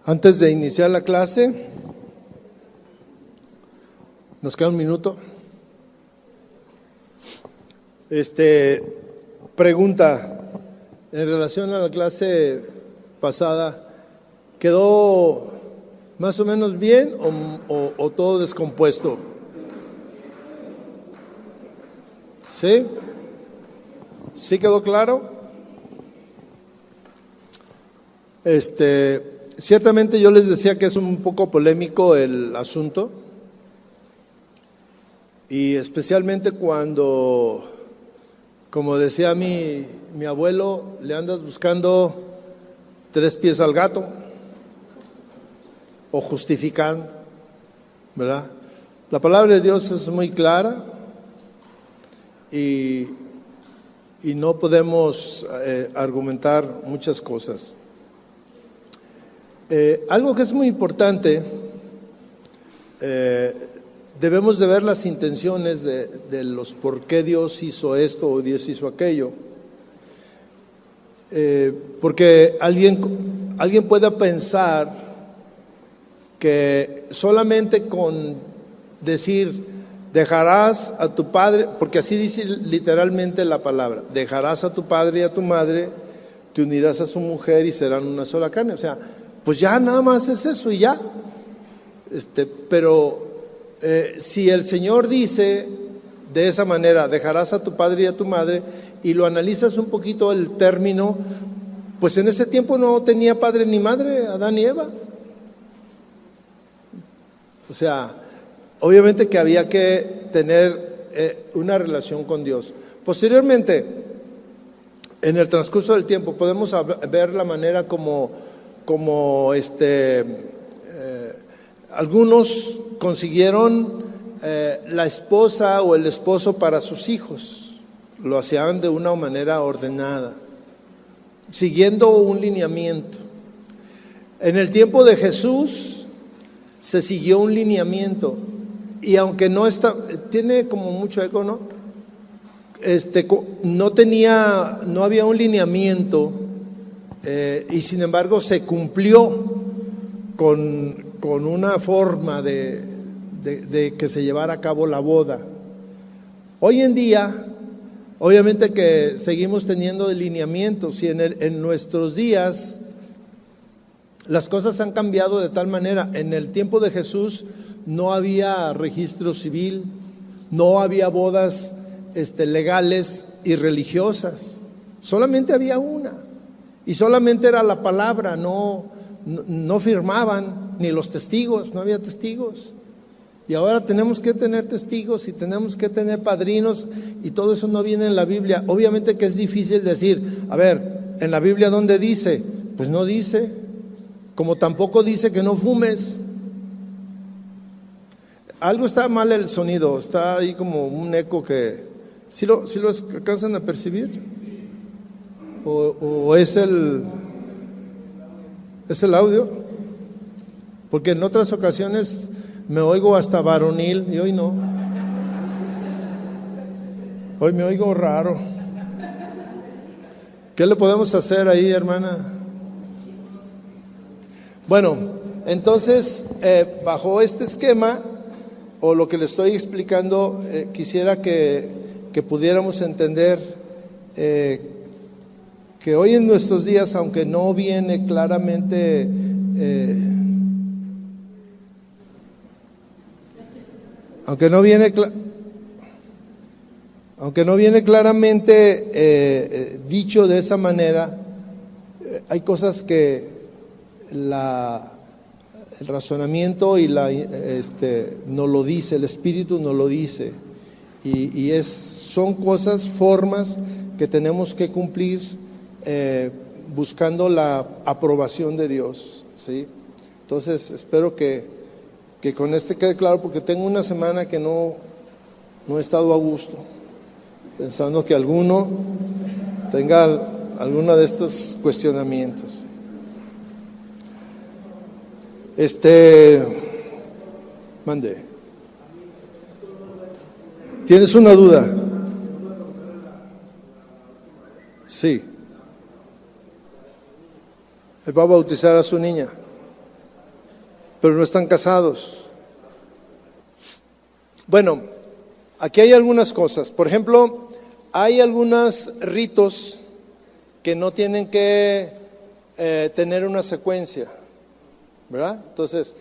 Antes de iniciar la clase, nos queda un minuto. Pregunta, en relación a la clase pasada, ¿quedó más o menos bien o todo descompuesto? ¿Sí? ¿Sí quedó claro? Ciertamente yo les decía que es un poco polémico el asunto, y especialmente cuando, como decía mi abuelo, le andas buscando 3 pies al gato o justificando, ¿verdad? La palabra de Dios es muy clara y no podemos argumentar muchas cosas. Algo que es muy importante, debemos de ver las intenciones de los por qué Dios hizo esto o Dios hizo aquello, porque alguien pueda pensar que solamente con decir dejarás a tu padre, porque así dice literalmente la palabra, dejarás a tu padre y a tu madre, te unirás a su mujer y serán una sola carne, o sea, pues ya nada más es eso y ya. Pero si el Señor dice de esa manera, dejarás a tu padre y a tu madre, y lo analizas un poquito el término, pues en ese tiempo no tenía padre ni madre Adán y Eva. O sea, obviamente que había que tener una relación con Dios. Posteriormente, en el transcurso del tiempo, podemos ver la manera como algunos consiguieron la esposa o el esposo para sus hijos. Lo hacían de una manera ordenada, siguiendo un lineamiento. En el tiempo de Jesús se siguió un lineamiento, y aunque no está, tiene como mucho eco, ¿no? No había un lineamiento, y sin embargo se cumplió con una forma de que se llevara a cabo la boda. Hoy en día, obviamente que seguimos teniendo lineamientos, y en nuestros días las cosas han cambiado de tal manera. En el tiempo de Jesús no había registro civil, no había bodas legales y religiosas, solamente había una, y solamente era la palabra, no firmaban, ni los testigos, no había testigos. Y ahora tenemos que tener testigos y tenemos que tener padrinos, y todo eso no viene en la Biblia. Obviamente que es difícil decir, a ver, en la Biblia ¿dónde dice? Pues no dice, como tampoco dice que no fumes. Algo está mal el sonido, está ahí como un eco que, ¿sí lo alcanzan a percibir? ¿O es el audio? Porque en otras ocasiones me oigo hasta varonil y hoy no. Hoy me oigo raro. ¿Qué le podemos hacer ahí, hermana? Bueno, entonces, bajo este esquema, o lo que le estoy explicando, quisiera que pudiéramos entender que hoy en nuestros días, aunque no viene claramente aunque no viene claramente dicho de esa manera, hay cosas que el razonamiento y no lo dice, el Espíritu no lo dice, y son cosas, formas que tenemos que cumplir buscando la aprobación de Dios, ¿sí? Entonces espero que con quede claro, porque tengo una semana que no he estado a gusto, pensando que alguno tenga alguno de estos cuestionamientos. Mande. ¿Tienes una duda? Sí. Él va a bautizar a su niña. pero no están casados. Bueno, aquí hay algunas cosas. Por ejemplo, hay algunos ritos que no tienen que tener una secuencia, ¿verdad? Entonces,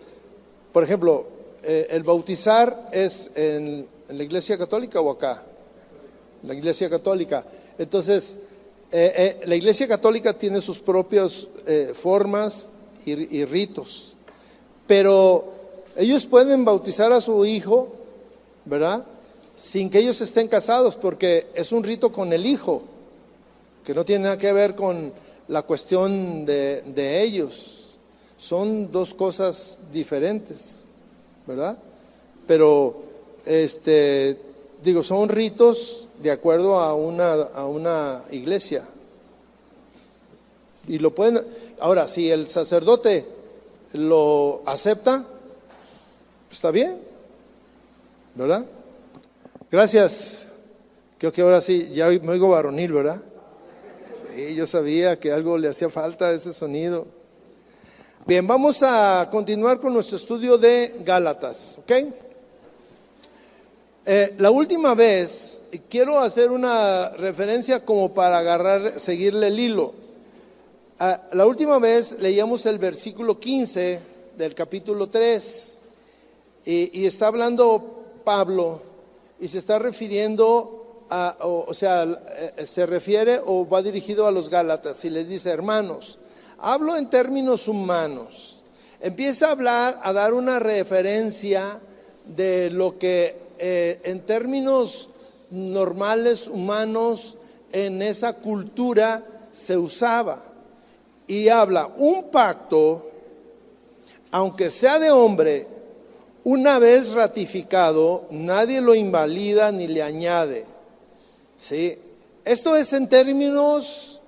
por ejemplo, el bautizar es en la iglesia católica o acá, la iglesia católica. Entonces, la iglesia católica tiene sus propias formas y ritos, pero ellos pueden bautizar a su hijo, ¿verdad? Sin que ellos estén casados, porque es un rito con el hijo, que no tiene nada que ver con la cuestión de ellos. Son dos cosas diferentes, ¿verdad? Pero, son ritos de acuerdo a una iglesia. Y lo pueden, ahora, si el sacerdote lo acepta, está bien, ¿verdad? Gracias. Creo que ahora sí, ya me oigo varonil, ¿verdad? Sí, yo sabía que algo le hacía falta a ese sonido. Bien, vamos a continuar con nuestro estudio de Gálatas, ¿ok? La última vez, quiero hacer una referencia como para seguirle el hilo. La última vez leíamos el versículo 15 del capítulo 3 y está hablando Pablo y se está refiriendo se refiere o va dirigido a los Gálatas y les dice: hermanos, hablo en términos humanos. Empieza a dar una referencia de lo que en términos normales, humanos, en esa cultura se usaba. Y habla: un pacto, aunque sea de hombre, una vez ratificado, nadie lo invalida ni le añade. ¿Sí? Esto es en términos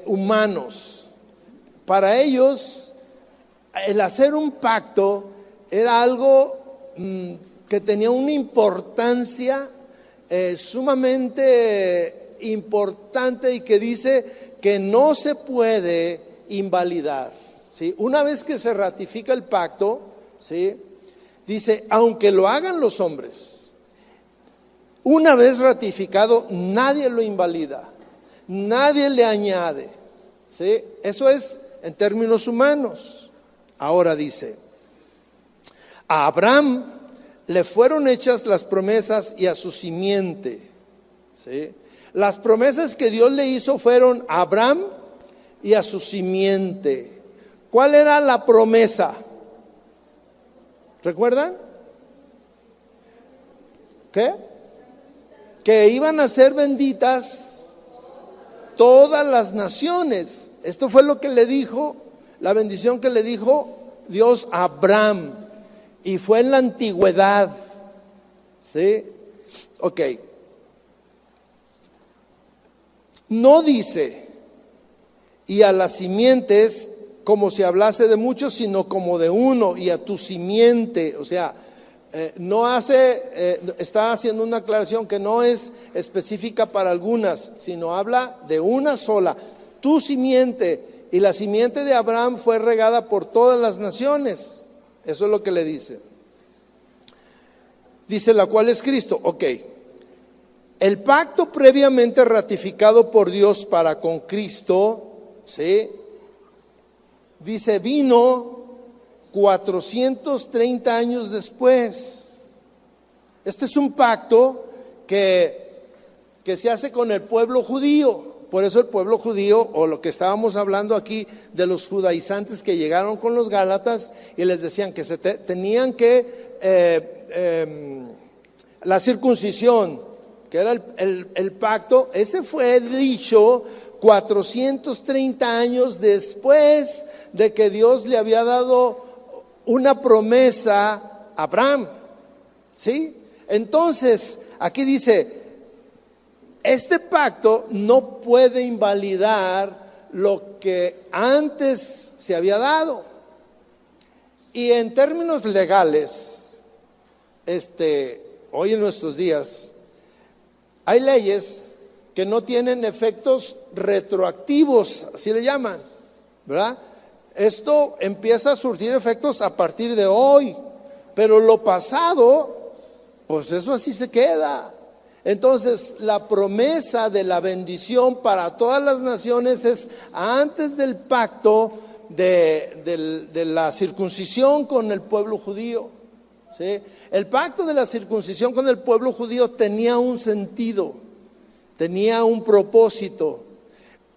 humanos. Para ellos, el hacer un pacto era algo que tenía una importancia sumamente importante y que dice que no se puede invalidar, ¿sí? Una vez que se ratifica el pacto, ¿sí? Dice, aunque lo hagan los hombres, una vez ratificado, nadie lo invalida, nadie le añade, ¿sí? Eso es en términos humanos. Ahora dice, a Abraham le fueron hechas las promesas y a su simiente, ¿sí? Las promesas que Dios le hizo fueron a Abraham y a su simiente. ¿Cuál era la promesa? ¿Recuerdan? ¿Qué? Que iban a ser benditas todas las naciones. Esto fue lo que le dijo, la bendición que le dijo Dios a Abraham. Y fue en la antigüedad. ¿Sí? Ok. No dice, y a las simientes, como si hablase de muchos, sino como de uno, y a tu simiente. O sea, está haciendo una aclaración que no es específica para algunas, sino habla de una sola, tu simiente. Y la simiente de Abraham fue regada por todas las naciones. Eso es lo que le dice. Dice, la cual es Cristo. Ok. El pacto previamente ratificado por Dios para con Cristo, ¿sí? Dice, vino 430 años después. Este es un pacto que se hace con el pueblo judío. Por eso el pueblo judío, o lo que estábamos hablando aquí de los judaizantes que llegaron con los Gálatas y les decían que tenían que la circuncisión, que era el pacto, ese fue dicho 430 años después de que Dios le había dado una promesa a Abraham, ¿sí? Entonces, aquí dice, este pacto no puede invalidar lo que antes se había dado. Y en términos legales, hoy en nuestros días, hay leyes que no tienen efectos retroactivos, así le llaman, ¿verdad? esto empieza a surtir efectos a partir de hoy, pero lo pasado, pues eso así se queda. Entonces, la promesa de la bendición para todas las naciones es antes del pacto de la circuncisión con el pueblo judío, ¿sí? El pacto de la circuncisión con el pueblo judío tenía un sentido, tenía un propósito.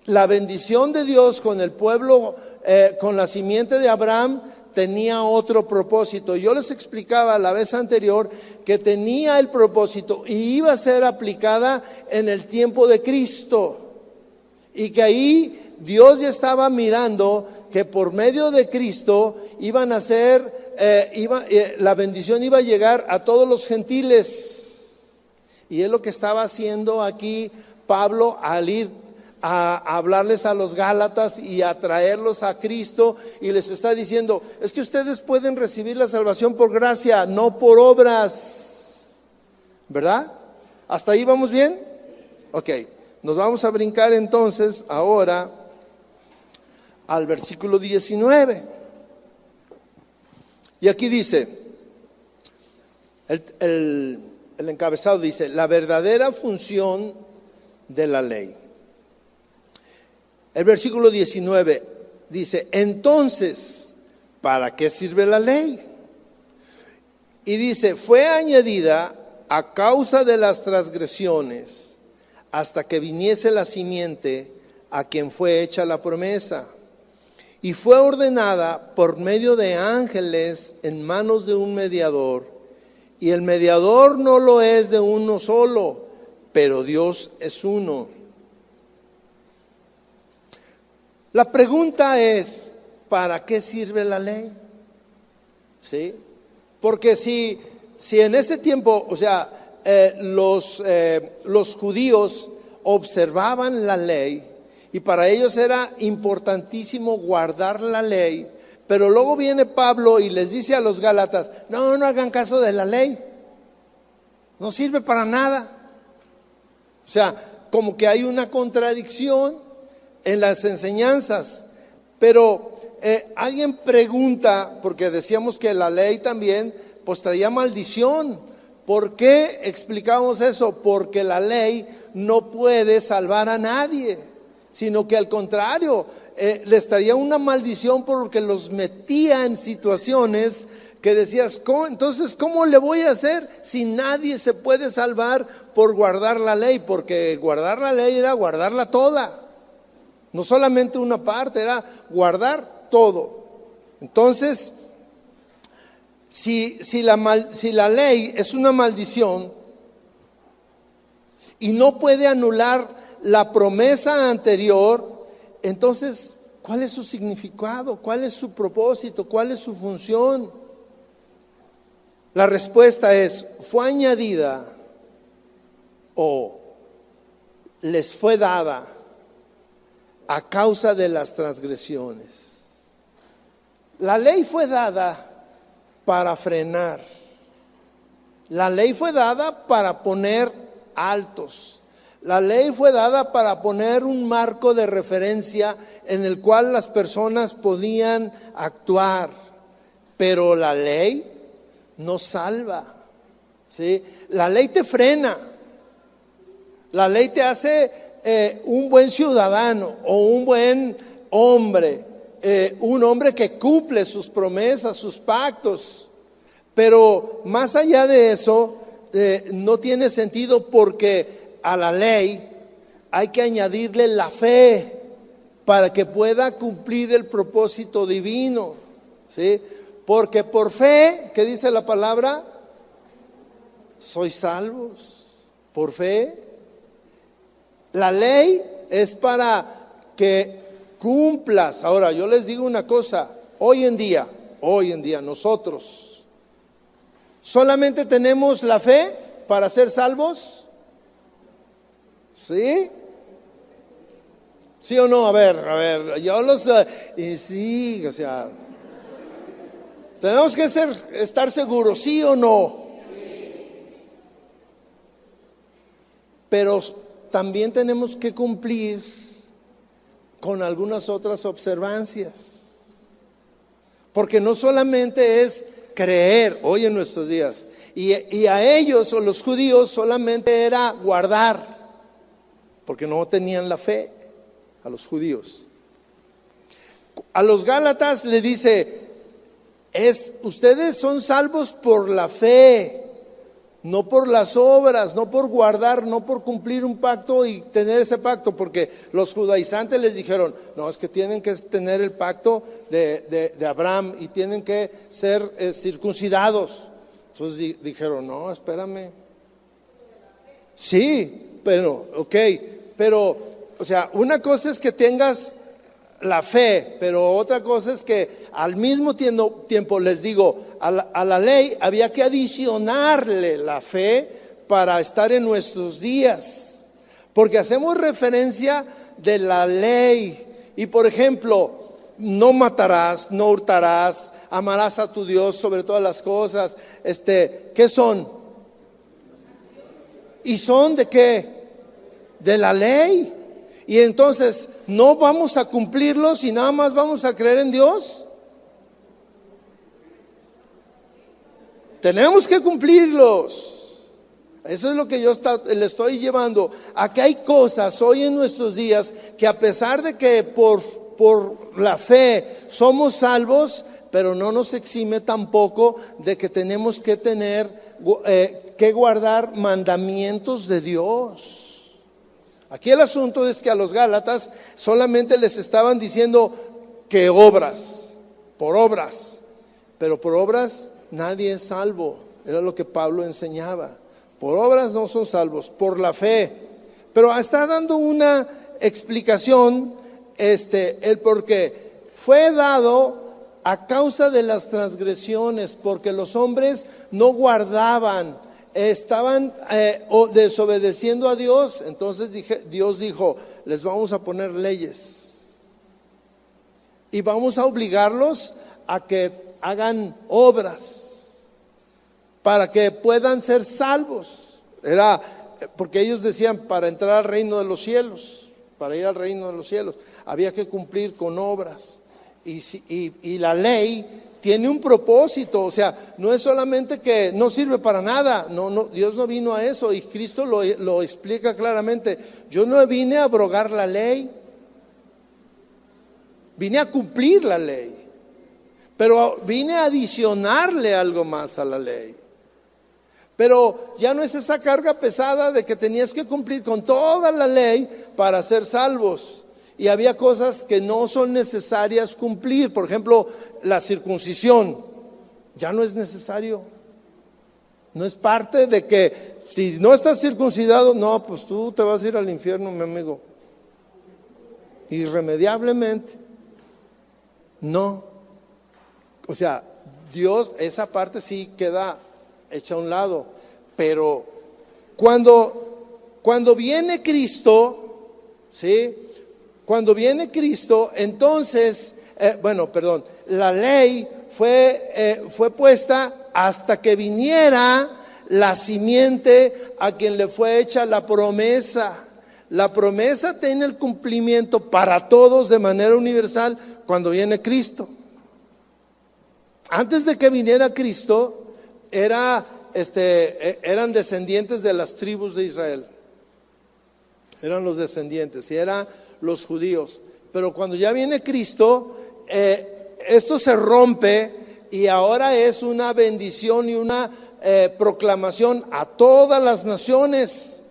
La bendición de Dios con el pueblo, con la simiente de Abraham, tenía otro propósito. Yo les explicaba la vez anterior que tenía el propósito y iba a ser aplicada en el tiempo de Cristo, y que ahí Dios ya estaba mirando que por medio de Cristo iban a ser, la bendición iba a llegar a todos los gentiles. Y es lo que estaba haciendo aquí Pablo al ir a hablarles a los Gálatas y a traerlos a Cristo, y les está diciendo: es que ustedes pueden recibir la salvación por gracia, no por obras, ¿verdad? ¿Hasta ahí vamos bien? Ok, nos vamos a brincar entonces ahora al versículo 19. Y aquí dice, el encabezado dice: la verdadera función de la ley. El versículo 19 dice: entonces, ¿para qué sirve la ley? Y dice: fue añadida a causa de las transgresiones, hasta que viniese la simiente a quien fue hecha la promesa. Y fue ordenada por medio de ángeles en manos de un mediador. Y el mediador no lo es de uno solo, pero Dios es uno. La pregunta es: ¿para qué sirve la ley? ¿Sí? Porque si en ese tiempo, o sea, los judíos observaban la ley, y para ellos era importantísimo guardar la ley, pero luego viene Pablo y les dice a los Gálatas: no hagan caso de la ley, no sirve para nada. O sea, como que hay una contradicción en las enseñanzas. Pero alguien pregunta, porque decíamos que la ley también pues traía maldición. ¿Por qué explicamos eso? Porque la ley no puede salvar a nadie, sino que al contrario, les traía una maldición, porque los metía en situaciones que decías: entonces, ¿cómo le voy a hacer si nadie se puede salvar por guardar la ley? Porque guardar la ley era guardarla toda, no solamente una parte, era guardar todo. Entonces, si la ley es una maldición y no puede anular la promesa anterior, entonces, ¿cuál es su significado? ¿Cuál es su propósito? ¿Cuál es su función? La respuesta es: fue añadida o les fue dada a causa de las transgresiones. La ley fue dada para frenar. La ley fue dada para poner altos. La ley fue dada para poner un marco de referencia en el cual las personas podían actuar. Pero la ley no salva, ¿sí? La ley te frena. La ley te hace un buen ciudadano o un buen hombre, un hombre que cumple sus promesas, sus pactos. Pero más allá de eso, no tiene sentido, porque a la ley hay que añadirle la fe para que pueda cumplir el propósito divino, ¿sí? Porque por fe, ¿qué dice la palabra? Sois salvos por fe. La ley es para que cumplas. Ahora, yo les digo una cosa: hoy en día nosotros solamente tenemos la fe para ser salvos. ¿Sí? ¿Sí o no? A ver, yo los... sí, o sea, tenemos que estar seguros, ¿sí o no? Pero también tenemos que cumplir con algunas otras observancias. Porque no solamente es creer hoy en nuestros días, y a ellos o los judíos solamente era guardar, porque no tenían la fe, a los judíos. A los Gálatas le dice, ustedes son salvos por la fe, no por las obras, no por guardar, no por cumplir un pacto y tener ese pacto, porque los judaizantes les dijeron, no, es que tienen que tener el pacto de Abraham y tienen que ser circuncidados. Entonces dijeron, no, espérame. Sí, pero, pero, o sea, una cosa es que tengas la fe, pero otra cosa es que al mismo tiempo les digo, a la ley había que adicionarle la fe para estar en nuestros días, porque hacemos referencia de la ley. Y por ejemplo, no matarás, no hurtarás, amarás a tu Dios sobre todas las cosas. ¿Qué son? ¿Y son de qué? De la ley. Y entonces, ¿no vamos a cumplirlos y nada más vamos a creer en Dios? Tenemos que cumplirlos. Eso es lo que yo le estoy llevando. A que hay cosas hoy en nuestros días que a pesar de que por la fe somos salvos, pero no nos exime tampoco de que tenemos que tener, que guardar mandamientos de Dios. Aquí el asunto es que a los Gálatas solamente les estaban diciendo que obras, pero por obras nadie es salvo. Era lo que Pablo enseñaba. Por obras no son salvos, por la fe. Pero está dando una explicación, el por qué. Fue dado a causa de las transgresiones, porque los hombres no guardaban, estaban desobedeciendo a Dios. Entonces Dios dijo, les vamos a poner leyes y vamos a obligarlos a que hagan obras para que puedan ser salvos. Era porque ellos decían, para entrar al reino de los cielos, para ir al reino de los cielos, había que cumplir con obras. Y la ley tiene un propósito, o sea, no es solamente que no sirve para nada, no, Dios no vino a eso, y Cristo lo explica claramente. Yo no vine a abrogar la ley, vine a cumplir la ley, pero vine a adicionarle algo más a la ley. Pero ya no es esa carga pesada de que tenías que cumplir con toda la ley para ser salvos. Y había cosas que no son necesarias cumplir. Por ejemplo, la circuncisión ya no es necesario. No es parte de que si no estás circuncidado, no, pues tú te vas a ir al infierno, mi amigo. Irremediablemente. No. O sea, Dios, esa parte sí queda hecha a un lado. Pero cuando viene Cristo, ¿sí? Cuando viene Cristo, entonces, la ley fue puesta hasta que viniera la simiente a quien le fue hecha la promesa. La promesa tiene el cumplimiento para todos de manera universal cuando viene Cristo. Antes de que viniera Cristo, eran descendientes de las tribus de Israel. Eran los descendientes y eran los judíos. Pero cuando ya viene Cristo, esto se rompe y ahora es una bendición y una proclamación a todas las naciones.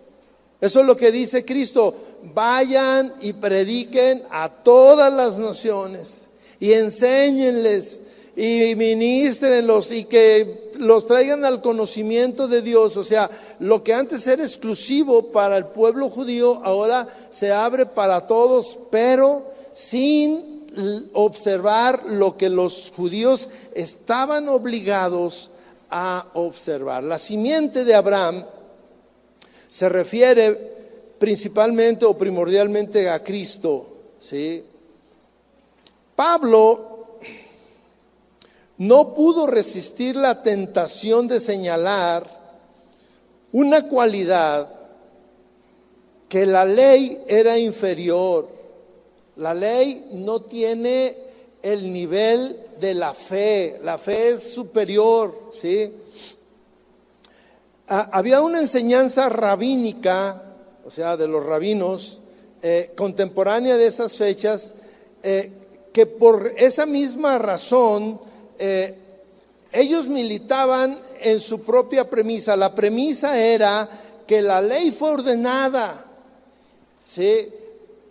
Eso es lo que dice Cristo: vayan y prediquen a todas las naciones y enséñenles y ministrenlos y que los traigan al conocimiento de Dios. O sea, lo que antes era exclusivo para el pueblo judío, ahora se abre para todos, pero sin observar lo que los judíos estaban obligados a observar. La simiente de Abraham se refiere principalmente o primordialmente a Cristo, ¿sí? Pablo no pudo resistir la tentación de señalar una cualidad, que la ley era inferior. La ley no tiene el nivel de la fe. La fe es superior, ¿sí? Había una enseñanza rabínica, o sea, de los rabinos, contemporánea de esas fechas, que por esa misma razón ellos militaban en su propia premisa. La premisa era que la ley fue ordenada, ¿sí?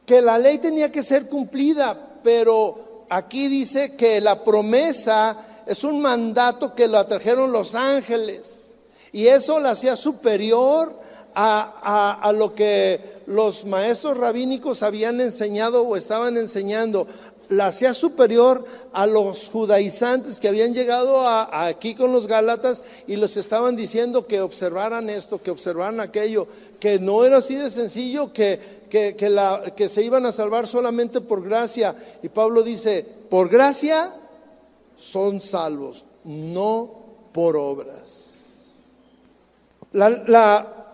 Que la ley tenía que ser cumplida, pero aquí dice que la promesa es un mandato que lo trajeron los ángeles, y eso la hacía superior a lo que los maestros rabínicos habían enseñado o estaban enseñando. La hacía superior a los judaizantes que habían llegado aquí con los gálatas y les estaban diciendo que observaran esto, que observaran aquello, que no era así de sencillo, que se iban a salvar solamente por gracia. Y Pablo dice, por gracia son salvos, no por obras.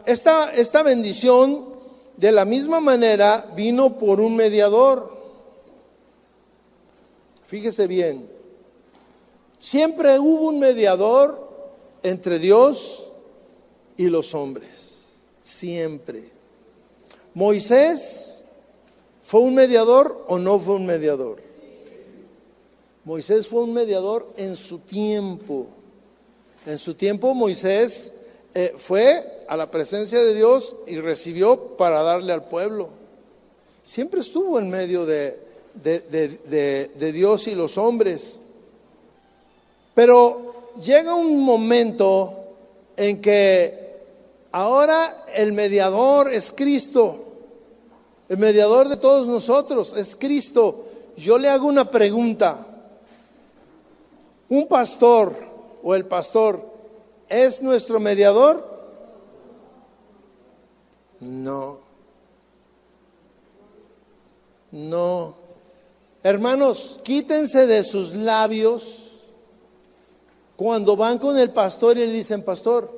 Esta bendición de la misma manera vino por un mediador. Fíjese bien, siempre hubo un mediador entre Dios y los hombres, siempre. ¿Moisés fue un mediador o no fue un mediador? Moisés fue un mediador en su tiempo. En su tiempo Moisés fue a la presencia de Dios y recibió para darle al pueblo. Siempre estuvo en medio de Dios y los hombres. Pero llega un momento en que ahora el mediador es Cristo. El mediador de todos nosotros es Cristo. Yo le hago una pregunta. ¿Un pastor o el pastor es nuestro mediador? No. No. Hermanos, quítense de sus labios cuando van con el pastor y le dicen, pastor,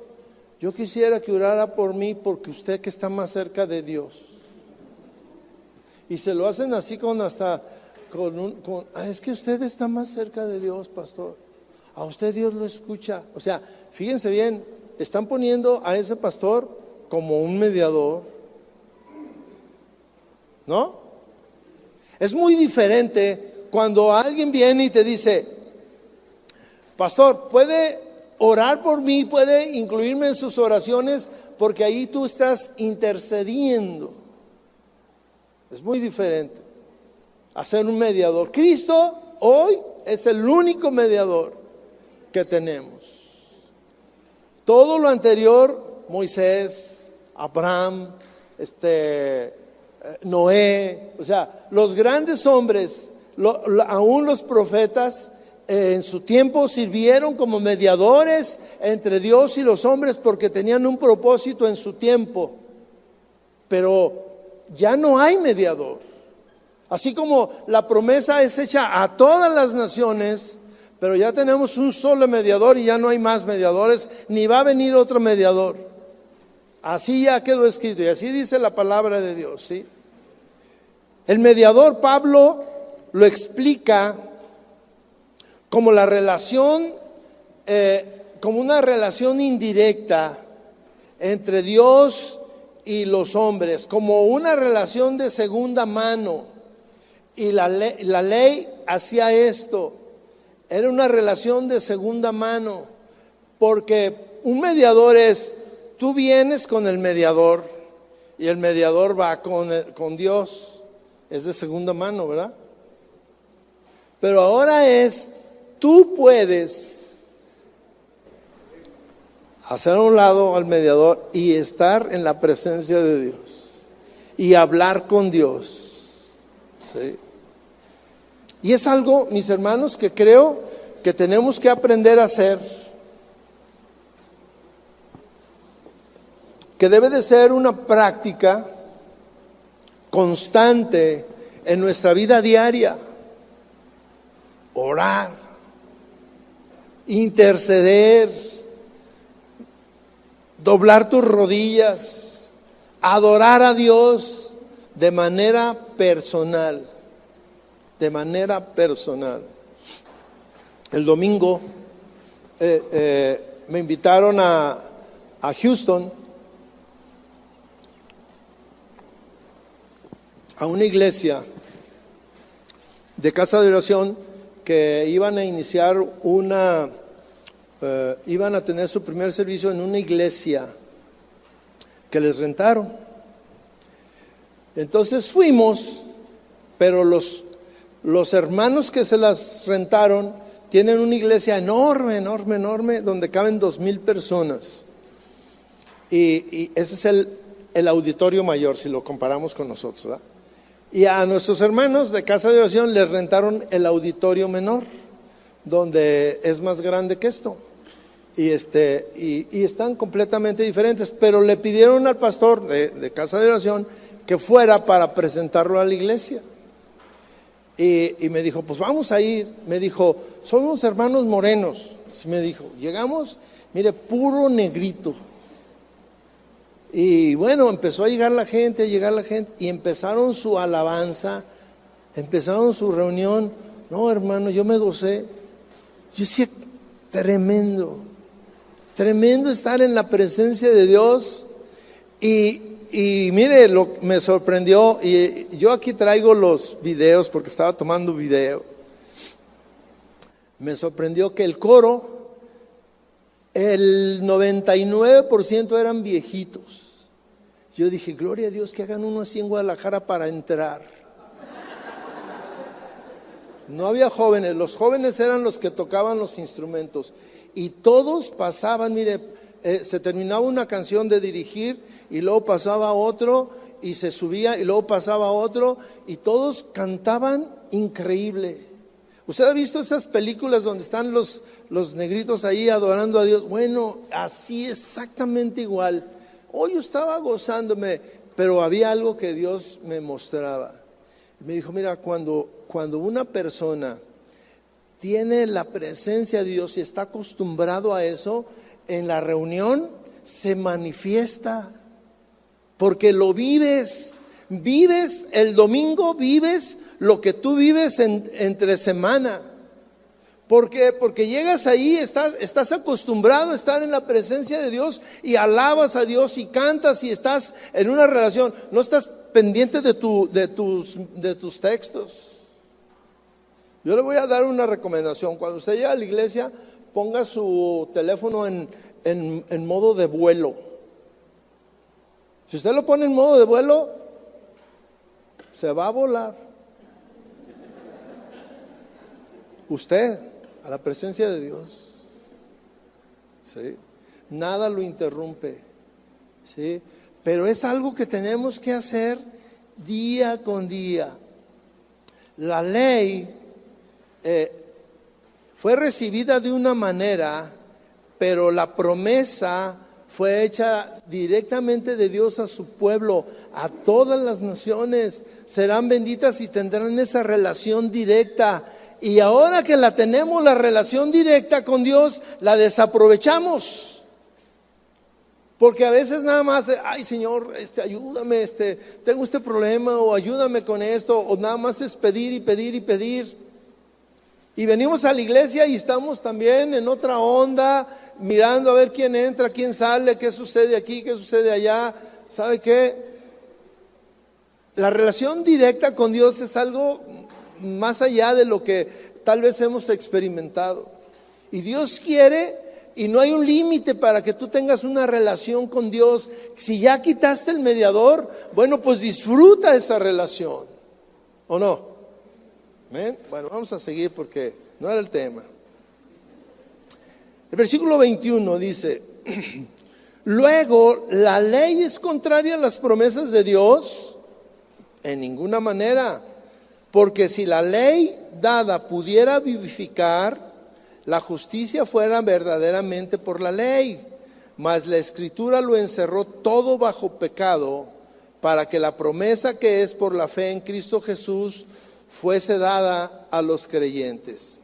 yo quisiera que orara por mí porque usted que está más cerca de Dios. Y se lo hacen así es que usted está más cerca de Dios, pastor. A usted Dios lo escucha. O sea, fíjense bien, están poniendo a ese pastor como un mediador, ¿no? Es muy diferente cuando alguien viene y te dice, pastor, ¿puede orar por mí? ¿Puede incluirme en sus oraciones? Porque ahí tú estás intercediendo. Es muy diferente a ser un mediador. Cristo hoy es el único mediador que tenemos. Todo lo anterior, Moisés, Abraham, Noé, o sea, los grandes hombres, aún los profetas, en su tiempo sirvieron como mediadores entre Dios y los hombres porque tenían un propósito en su tiempo. Pero ya no hay mediador. Así como la promesa es hecha a todas las naciones, pero ya tenemos un solo mediador y ya no hay más mediadores, ni va a venir otro mediador. Así ya quedó escrito y así dice la palabra de Dios, ¿sí? El mediador, Pablo lo explica como la relación, como una relación indirecta entre Dios y los hombres, como una relación de segunda mano. Y la ley hacía esto, era una relación de segunda mano, porque un mediador es, tú vienes con el mediador y el mediador va con Dios, es de segunda mano, ¿verdad? Pero ahora es, tú puedes hacer a un lado al mediador y estar en la presencia de Dios y hablar con Dios, ¿sí? Y es algo, mis hermanos, que creo que tenemos que aprender a hacer, que debe de ser una práctica constante en nuestra vida diaria. Orar, interceder, doblar tus rodillas, adorar a Dios de manera personal. de manera personal. El domingo me invitaron a Houston, a una iglesia de casa de oración que iban a iniciar iban a tener su primer servicio en una iglesia que les rentaron. Entonces fuimos, pero los hermanos que se las rentaron tienen una iglesia enorme, donde caben 2,000 personas. Y ese es el auditorio mayor, si lo comparamos con nosotros, ¿verdad? Y a nuestros hermanos de casa de oración les rentaron el auditorio menor, donde es más grande que esto. Y están completamente diferentes, pero le pidieron al pastor de casa de oración que fuera para presentarlo a la iglesia. Y me dijo, pues vamos a ir. Me dijo, somos hermanos morenos. Así me dijo, llegamos, mire, puro negrito. Y bueno, empezó a llegar la gente, y empezaron su alabanza, empezaron su reunión. No, hermano, yo me gocé. Yo decía, tremendo estar en la presencia de Dios. Y mire, me sorprendió, y yo aquí traigo los videos porque estaba tomando video. Me sorprendió que el coro, el 99% eran viejitos. Yo dije, gloria a Dios que hagan uno así en Guadalajara para entrar. No había jóvenes, los jóvenes eran los que tocaban los instrumentos. Y todos pasaban, mire, se terminaba una canción de dirigir y luego pasaba otro y se subía y luego pasaba otro y todos cantaban increíble. ¿Usted ha visto esas películas donde están los negritos ahí adorando a Dios? Bueno, así exactamente igual. Hoy yo estaba gozándome, pero había algo que Dios me mostraba. Me dijo, mira, cuando una persona tiene la presencia de Dios y está acostumbrado a eso, en la reunión se manifiesta, porque lo vives el domingo, vives lo que tú vives entre semana. ¿Por qué? Porque llegas ahí, estás acostumbrado a estar en la presencia de Dios y alabas a Dios y cantas y estás en una relación, no estás pendiente de tus textos. Yo le voy a dar una recomendación. Cuando usted llega a la iglesia, ponga su teléfono en modo de vuelo. Si usted lo pone en modo de vuelo, se va a volar. Usted, a la presencia de Dios, ¿sí? Nada lo interrumpe, ¿sí? Pero es algo que tenemos que hacer día con día. La ley fue recibida de una manera, pero la promesa fue hecha directamente de Dios a su pueblo. A todas las naciones serán benditas y tendrán esa relación directa. Y ahora que la tenemos, la relación directa con Dios, la desaprovechamos. Porque a veces nada más, ay Señor, ayúdame, tengo este problema, o ayúdame con esto, o nada más es pedir y pedir y pedir. Y venimos a la iglesia y estamos también en otra onda, mirando a ver quién entra, quién sale, qué sucede aquí, qué sucede allá. ¿Sabe qué? La relación directa con Dios es algo más allá de lo que tal vez hemos experimentado. Y Dios quiere, y no hay un límite para que tú tengas una relación con Dios. Si ya quitaste el mediador, bueno, pues disfruta esa relación, ¿o no? ¿Ven? Bueno, vamos a seguir porque no era el tema. El versículo 21 dice: luego, ¿la ley es contraria a las promesas de Dios? En ninguna manera, porque si la ley dada pudiera vivificar, la justicia fuera verdaderamente por la ley, mas la Escritura lo encerró todo bajo pecado, para que la promesa que es por la fe en Cristo Jesús fuese dada a los creyentes.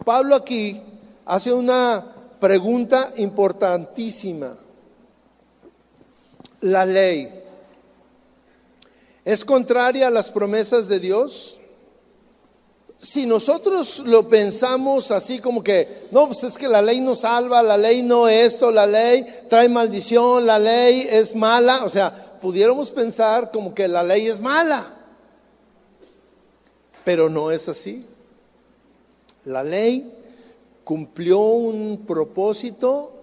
Pablo aquí hace una pregunta importantísima. ¿La ley es contraria a las promesas de Dios? Si nosotros lo pensamos así como que, no, pues es que la ley no salva, la ley no esto, la ley trae maldición, la ley es mala, o sea, pudiéramos pensar como que la ley es mala, pero no es así. La ley cumplió un propósito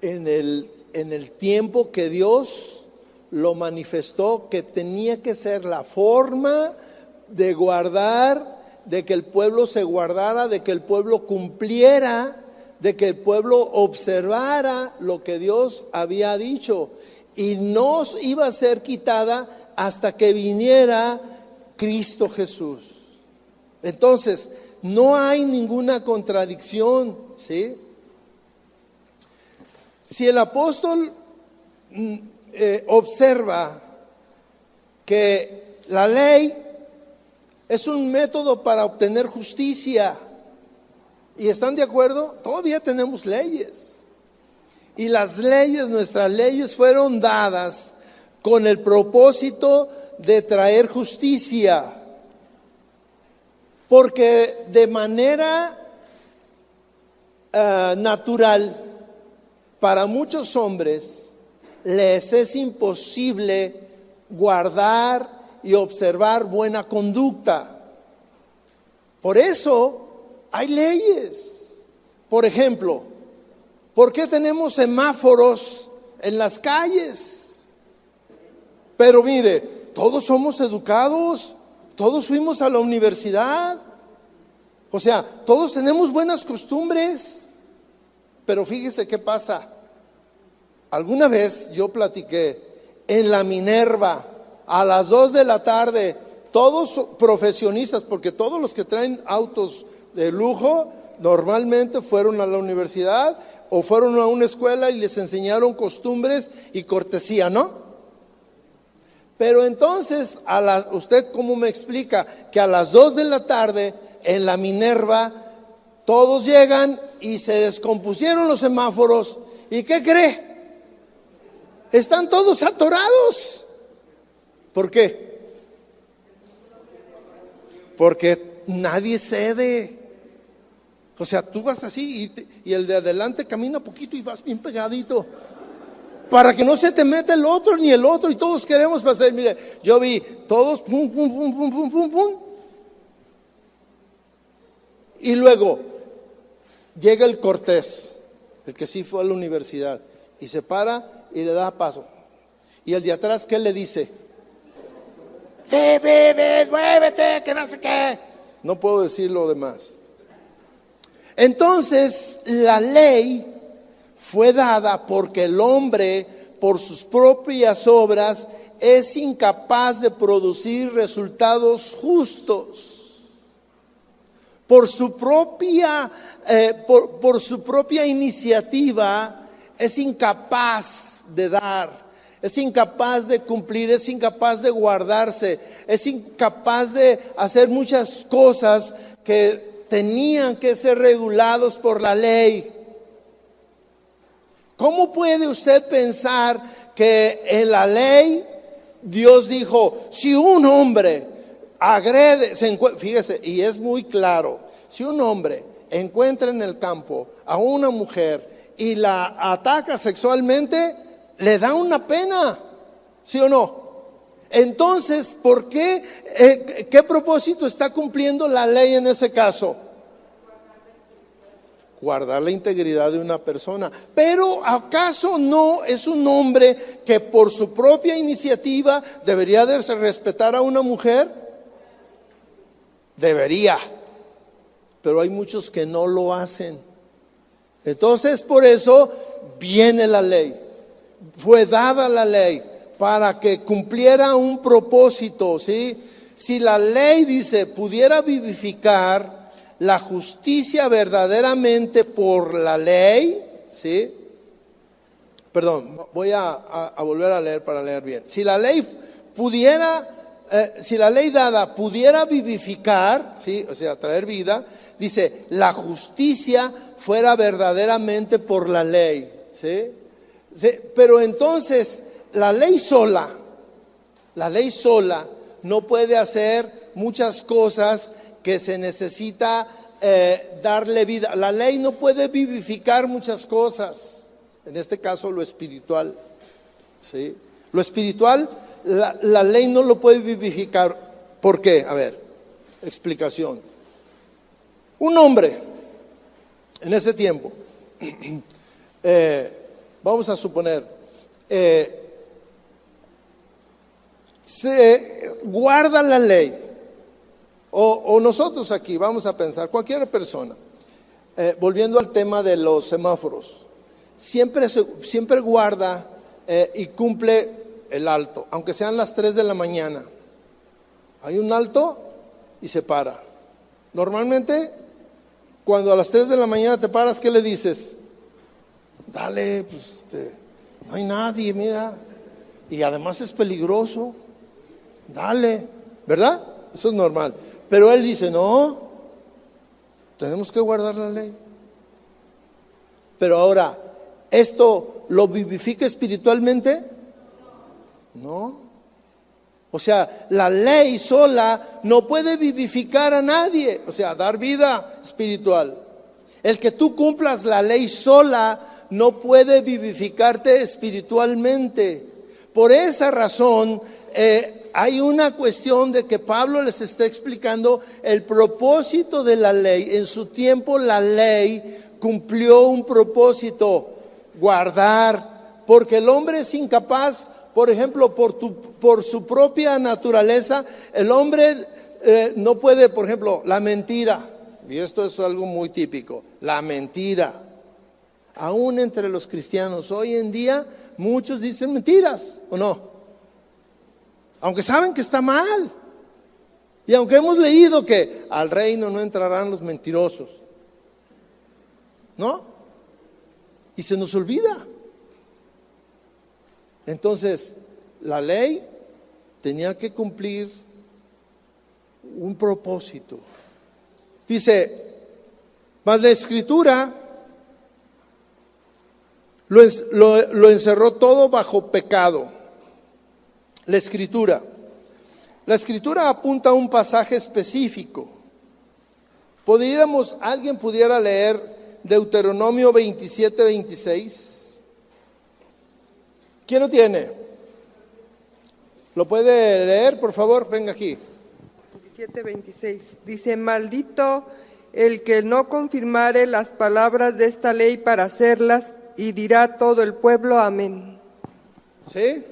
en el tiempo que Dios lo manifestó, que tenía que ser la forma de guardar, de que el pueblo se guardara, de que el pueblo cumpliera, de que el pueblo observara lo que Dios había dicho, y no iba a ser quitada hasta que viniera Cristo Jesús. Entonces, no hay ninguna contradicción, ¿sí? Si el apóstol observa que la ley es un método para obtener justicia, ¿y están de acuerdo? Todavía tenemos leyes, y las leyes, nuestras leyes fueron dadas con el propósito de traer justicia, porque de manera natural, para muchos hombres les es imposible guardar y observar buena conducta. Por eso hay leyes. Por ejemplo, ¿por qué tenemos semáforos en las calles? Pero mire, todos somos educados, todos fuimos a la universidad, o sea, todos tenemos buenas costumbres. Pero fíjese qué pasa. Alguna vez yo platiqué en la Minerva a las 2 de la tarde, todos profesionistas, porque todos los que traen autos de lujo normalmente fueron a la universidad o fueron a una escuela y les enseñaron costumbres y cortesía, ¿no? Pero entonces, ¿usted cómo me explica que a las 2 de la tarde en la Minerva todos llegan y se descompusieron los semáforos? ¿Y qué cree? Están todos atorados. ¿Por qué? Porque nadie cede. O sea, tú vas así y el de adelante camina poquito y vas bien pegadito, para que no se te meta el otro ni el otro, y todos queremos pasar. Mire, yo vi todos pum, pum, pum, pum, pum, pum, pum. Y luego llega el cortés, el que sí fue a la universidad, y se para y le da paso. Y el de atrás, ¿qué le dice? Ve, muévete, que no sé qué. No puedo decir lo demás. Entonces, la ley fue dada porque el hombre, por sus propias obras, es incapaz de producir resultados justos. Por su propia iniciativa, es incapaz de dar. Es incapaz de cumplir, es incapaz de guardarse, es incapaz de hacer muchas cosas que tenían que ser regulados por la ley. ¿Cómo puede usted pensar que en la ley Dios dijo, si un hombre agrede, fíjese, y es muy claro, si un hombre encuentra en el campo a una mujer y la ataca sexualmente, le da una pena, ¿sí o no? Entonces, ¿por qué? ¿Qué propósito está cumpliendo la ley en ese caso? Guardar la integridad de una persona. Pero ¿acaso no es un hombre que por su propia iniciativa debería de respetar a una mujer? Debería. Pero hay muchos que no lo hacen. Entonces, por eso viene la ley. Fue dada la ley para que cumpliera un propósito, ¿sí? Si la ley, dice, pudiera vivificar la justicia verdaderamente por la ley, ¿sí? Perdón, voy a volver a leer para leer bien. Si la ley pudiera, si la ley dada pudiera vivificar, ¿sí? O sea, traer vida, dice, la justicia fuera verdaderamente por la ley, ¿sí? Sí, pero entonces la ley sola no puede hacer muchas cosas que se necesita darle vida. La ley no puede vivificar muchas cosas, en este caso lo espiritual, ¿sí? Lo espiritual, la ley no lo puede vivificar. ¿Por qué? A ver, explicación. Un hombre, en ese tiempo, vamos a suponer, se guarda la ley, o nosotros aquí vamos a pensar, cualquier persona, volviendo al tema de los semáforos, siempre guarda y cumple el alto, aunque sean las 3 de la mañana. Hay un alto y se para. Normalmente, cuando a las 3 de la mañana te paras, ¿qué le dices? Dale, pues no hay nadie, mira, y además es peligroso, dale, ¿verdad? Eso es normal. Pero él dice, no, tenemos que guardar la ley. Pero ahora, ¿esto lo vivifica espiritualmente? No. O sea, la ley sola no puede vivificar a nadie, o sea, dar vida espiritual. El que tú cumplas la ley sola no puede vivificarte espiritualmente. Por esa razón, hay una cuestión de que Pablo les está explicando el propósito de la ley. En su tiempo la ley cumplió un propósito, guardar, porque el hombre es incapaz. Por ejemplo, por su propia naturaleza, el hombre no puede, por ejemplo, la mentira, y esto es algo muy típico, la mentira. Aún entre los cristianos hoy en día, muchos dicen mentiras, ¿o no? Aunque saben que está mal. Y aunque hemos leído que al reino no entrarán los mentirosos, ¿no? Y se nos olvida. Entonces, la ley tenía que cumplir un propósito. Dice, mas la Escritura lo encerró todo bajo pecado. La Escritura apunta a un pasaje específico. Alguien pudiera leer Deuteronomio 27, 26. ¿Quién lo tiene? ¿Lo puede leer, por favor? Venga aquí. 27:26 dice: maldito el que no confirmare las palabras de esta ley para hacerlas, y dirá todo el pueblo amén. ¿Sí?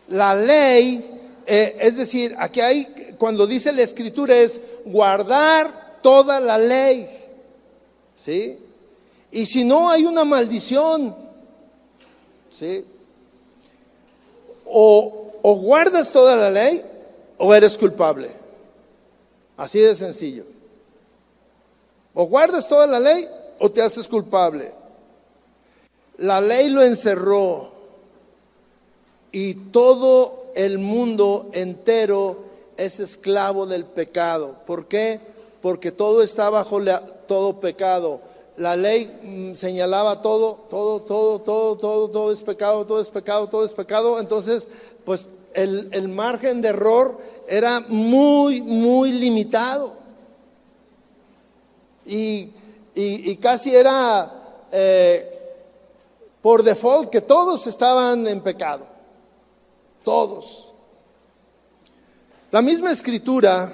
La ley, es decir, aquí hay, cuando dice la Escritura, es guardar toda la ley, ¿sí? Y si no, hay una maldición, ¿sí? O guardas toda la ley o eres culpable. Así de sencillo. O guardas toda la ley o te haces culpable. La ley lo encerró y todo el mundo entero es esclavo del pecado. ¿Por qué? Porque todo está bajo todo pecado. La ley señalaba todo es pecado, todo es pecado, todo es pecado. Entonces, pues el margen de error era muy, muy limitado. Y casi era por default que todos estaban en pecado. Todos. La misma Escritura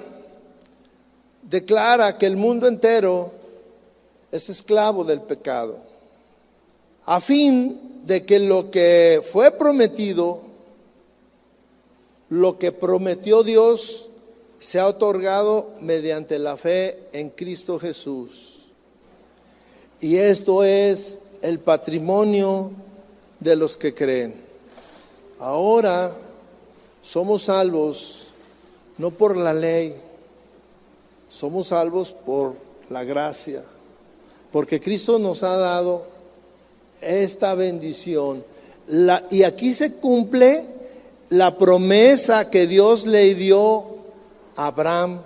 declara que el mundo entero es esclavo del pecado, a fin de que lo que fue prometido, lo que prometió Dios, sea otorgado mediante la fe en Cristo Jesús. Y esto es el patrimonio de los que creen. Ahora somos salvos no por la ley, somos salvos por la gracia. Porque Cristo nos ha dado esta bendición. Y aquí se cumple la promesa que Dios le dio a Abraham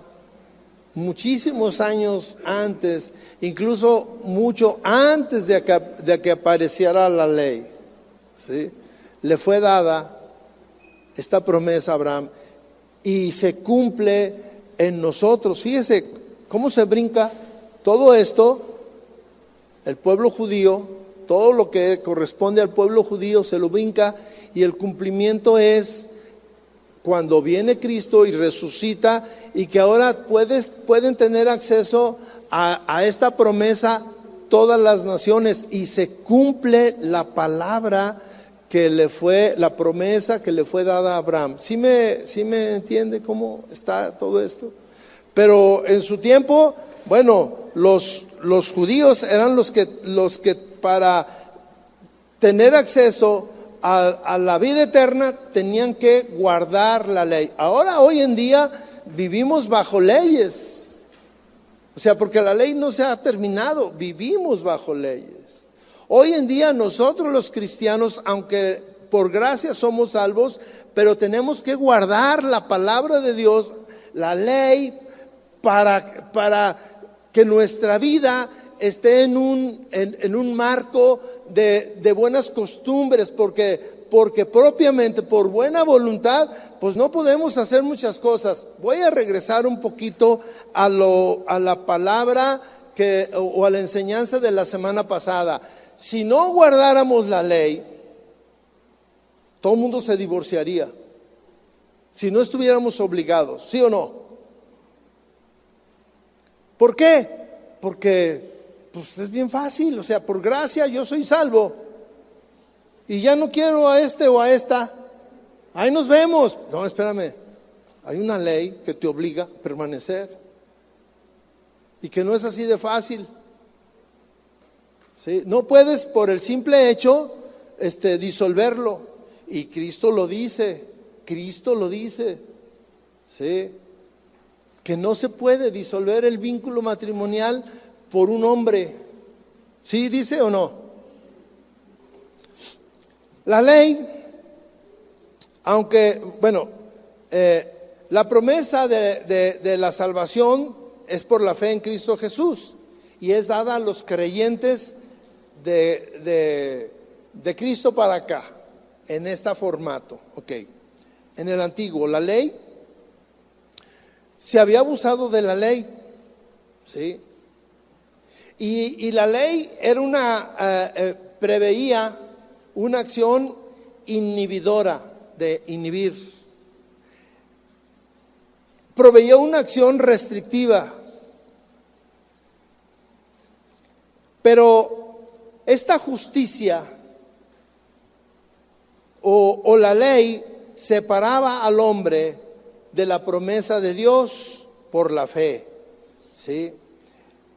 muchísimos años antes, incluso mucho antes de que apareciera la ley, ¿sí? Le fue dada esta promesa a Abraham y se cumple en nosotros. Fíjese cómo se brinca todo esto, el pueblo judío, todo lo que corresponde al pueblo judío se lo brinca, y el cumplimiento es cuando viene Cristo y resucita, y que ahora pueden tener acceso a esta promesa todas las naciones, y se cumple la palabra que le fue, la promesa que le fue dada a Abraham. ¿Sí me entiende cómo está todo esto? Pero en su tiempo, bueno, los judíos eran los que para tener acceso a la vida eterna tenían que guardar la ley. Ahora, hoy en día, vivimos bajo leyes. O sea, porque la ley no se ha terminado, vivimos bajo leyes. Hoy en día nosotros los cristianos, aunque por gracia somos salvos, pero tenemos que guardar la palabra de Dios, la ley, para que nuestra vida esté en un marco de buenas costumbres, porque propiamente por buena voluntad pues no podemos hacer muchas cosas. Voy a regresar un poquito a la palabra o a la enseñanza de la semana pasada. Si no guardáramos la ley, todo el mundo se divorciaría. Si no estuviéramos obligados, ¿sí o no? ¿Por qué? Porque pues es bien fácil, o sea, por gracia yo soy salvo y ya no quiero a este o a esta, ahí nos vemos. No, espérame, hay una ley que te obliga a permanecer y que no es así de fácil. ¿Sí? No puedes por el simple hecho disolverlo, y Cristo lo dice, ¿sí? Que no se puede disolver el vínculo matrimonial por un hombre. ¿Sí dice o no? La ley, aunque, bueno, la promesa de la salvación es por la fe en Cristo Jesús, y es dada a los creyentes de Cristo para acá, en este formato. Ok. En el antiguo, la ley, se había abusado de la ley, ¿sí? Y la ley era preveía una acción inhibidora, de inhibir. Proveía una acción restrictiva. Pero esta justicia o la ley separaba al hombre de la promesa de Dios por la fe, ¿sí?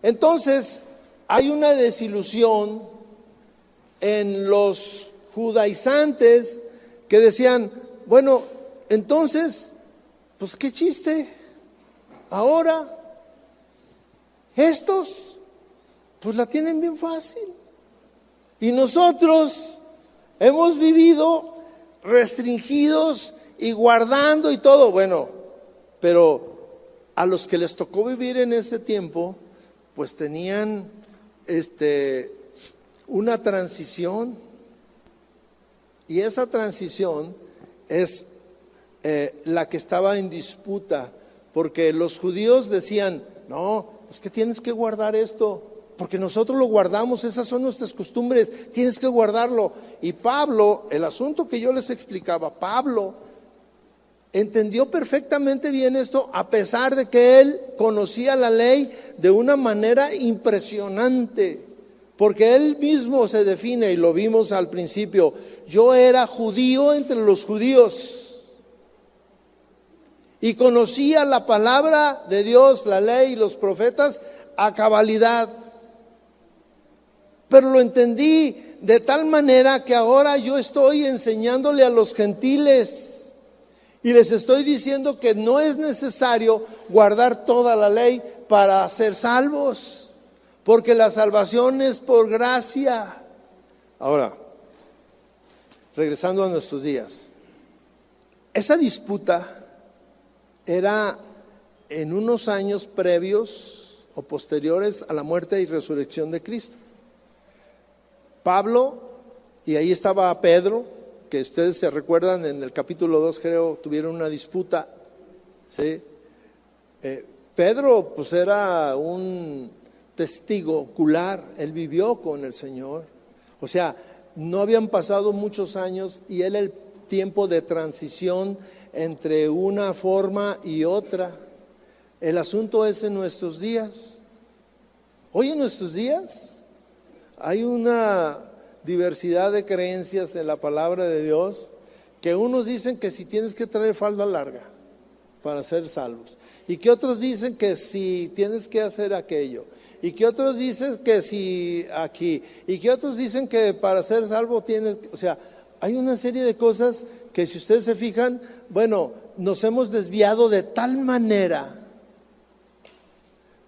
Entonces hay una desilusión en los judaizantes que decían, bueno, entonces, pues qué chiste, ahora estos pues la tienen bien fácil, y nosotros hemos vivido restringidos y guardando y todo. Bueno, pero a los que les tocó vivir en ese tiempo, pues tenían una transición, y esa transición es la que estaba en disputa, porque los judíos decían, no, es que tienes que guardar esto, porque nosotros lo guardamos, esas son nuestras costumbres, tienes que guardarlo. Y Pablo, el asunto que yo les explicaba, Pablo entendió perfectamente bien esto, a pesar de que él conocía la ley de una manera impresionante, porque él mismo se define, y lo vimos al principio, yo era judío entre los judíos y conocía la palabra de Dios, la ley y los profetas a cabalidad, pero lo entendí de tal manera que ahora yo estoy enseñándole a los gentiles y les estoy diciendo que no es necesario guardar toda la ley para ser salvos, porque la salvación es por gracia. Ahora, regresando a nuestros días, esa disputa era en unos años previos o posteriores a la muerte y resurrección de Cristo. Pablo, y ahí estaba Pedro, que ustedes se recuerdan en el capítulo 2, creo, tuvieron una disputa, ¿sí? Pedro pues era un testigo ocular, él vivió con el Señor. O sea, no habían pasado muchos años y él el tiempo de transición entre una forma y otra. El asunto es en nuestros días. Hoy en nuestros días hay una diversidad de creencias en la palabra de Dios, que unos dicen que si tienes que traer falda larga para ser salvos, y que otros dicen que si tienes que hacer aquello, y que otros dicen que si aquí, y que otros dicen que para ser salvo tienes, o sea, hay una serie de cosas que si ustedes se fijan, bueno, nos hemos desviado de tal manera,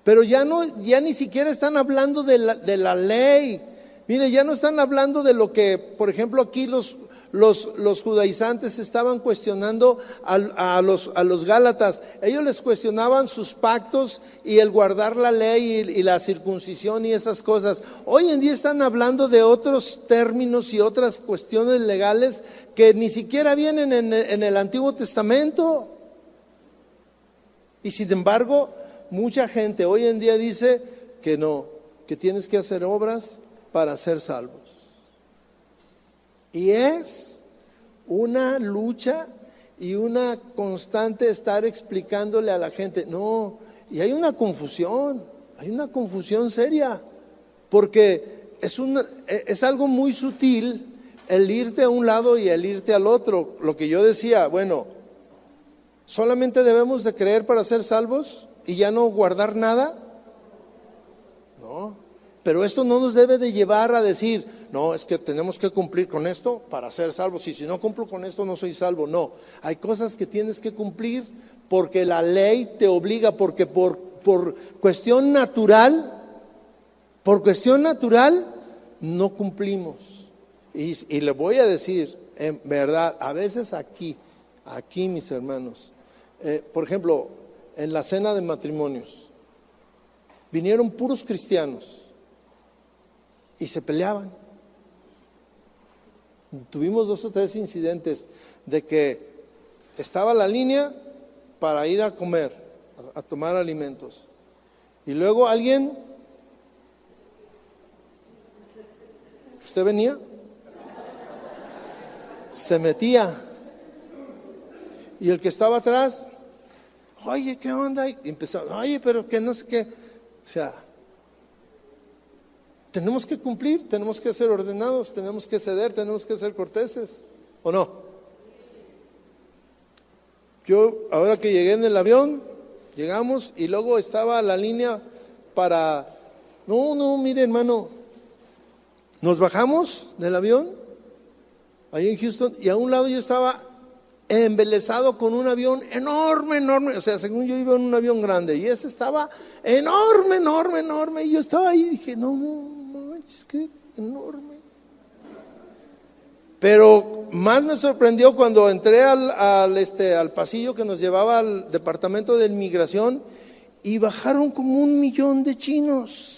pero ya ni siquiera están hablando de la ley. Mire, ya no están hablando de lo que, por ejemplo, aquí los judaizantes estaban cuestionando a los gálatas. Ellos les cuestionaban sus pactos y el guardar la ley y la circuncisión y esas cosas. Hoy en día están hablando de otros términos y otras cuestiones legales que ni siquiera vienen en el Antiguo Testamento. Y sin embargo, mucha gente hoy en día dice que no, que tienes que hacer obras para ser salvos. Y es una lucha y una constante estar explicándole a la gente, no, y hay una confusión seria, porque es algo muy sutil el irte a un lado y el irte al otro. Lo que yo decía, bueno, ¿solamente debemos de creer para ser salvos y ya no guardar nada? No. Pero esto no nos debe de llevar a decir, no, es que tenemos que cumplir con esto para ser salvos, y si no cumplo con esto no soy salvo. No, hay cosas que tienes que cumplir porque la ley te obliga, porque por cuestión natural no cumplimos. Y le voy a decir, en verdad, a veces aquí mis hermanos, por ejemplo, en la cena de matrimonios, vinieron puros cristianos y se peleaban. Tuvimos 2 o 3 incidentes de que estaba la línea para ir a comer, a tomar alimentos, y luego alguien, usted venía, se metía, y el que estaba atrás, oye, ¿qué onda? Y empezaba, oye, pero que no sé qué. O sea, tenemos que cumplir, tenemos que ser ordenados, tenemos que ceder, tenemos que ser corteses, ¿o no? Yo, ahora que llegué en el avión, llegamos y luego estaba la línea para, no, mire hermano, nos bajamos del avión, ahí en Houston, y a un lado yo estaba embelesado con un avión enorme, o sea, según yo iba en un avión grande, y ese estaba enorme, y yo estaba ahí y dije, no, es que enorme. Pero más me sorprendió cuando entré al pasillo que nos llevaba al departamento de inmigración y bajaron como 1 millón de chinos.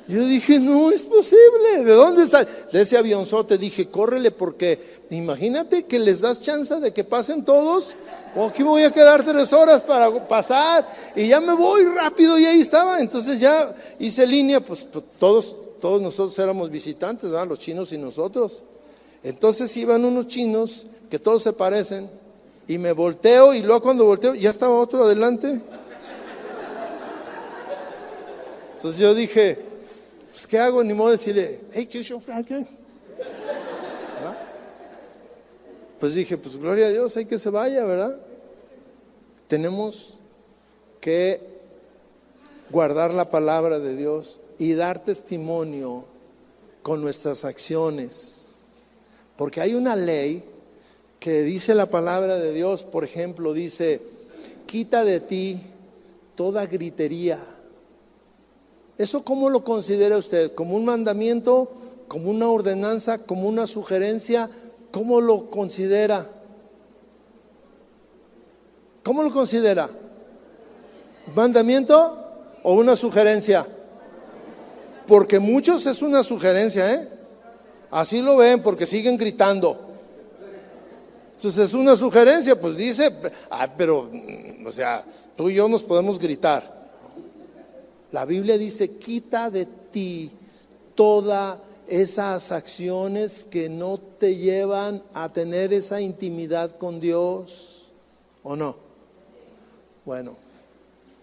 Yo dije, no es posible, ¿de dónde sale? De ese avionzote. Dije, córrele, porque imagínate que les das chance de que pasen todos, o aquí voy a quedar 3 horas para pasar, y ya me voy rápido, y ahí estaba. Entonces ya hice línea, pues todos nosotros éramos visitantes, ¿verdad? Los chinos y nosotros. Entonces iban unos chinos que todos se parecen, y me volteo, y luego cuando volteo ya estaba otro adelante. Entonces yo dije, pues ¿qué hago? Ni modo de decirle, hey, pues dije, pues gloria a Dios, hay que se vaya, ¿verdad? Tenemos que guardar la palabra de Dios y dar testimonio con nuestras acciones, porque hay una ley que dice la palabra de Dios. Por ejemplo, dice, quita de ti toda gritería. ¿Eso cómo lo considera usted? ¿Como un mandamiento? ¿Como una ordenanza? ¿Como una sugerencia? ¿Cómo lo considera? ¿Cómo lo considera? ¿Mandamiento o una sugerencia? Porque muchos es una sugerencia, Así lo ven porque siguen gritando. Entonces es una sugerencia, pues dice, pero, o sea, tú y yo nos podemos gritar. La Biblia dice, quita de ti todas esas acciones que no te llevan a tener esa intimidad con Dios, ¿o no? Bueno,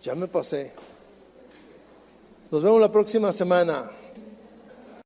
ya me pasé. Nos vemos la próxima semana.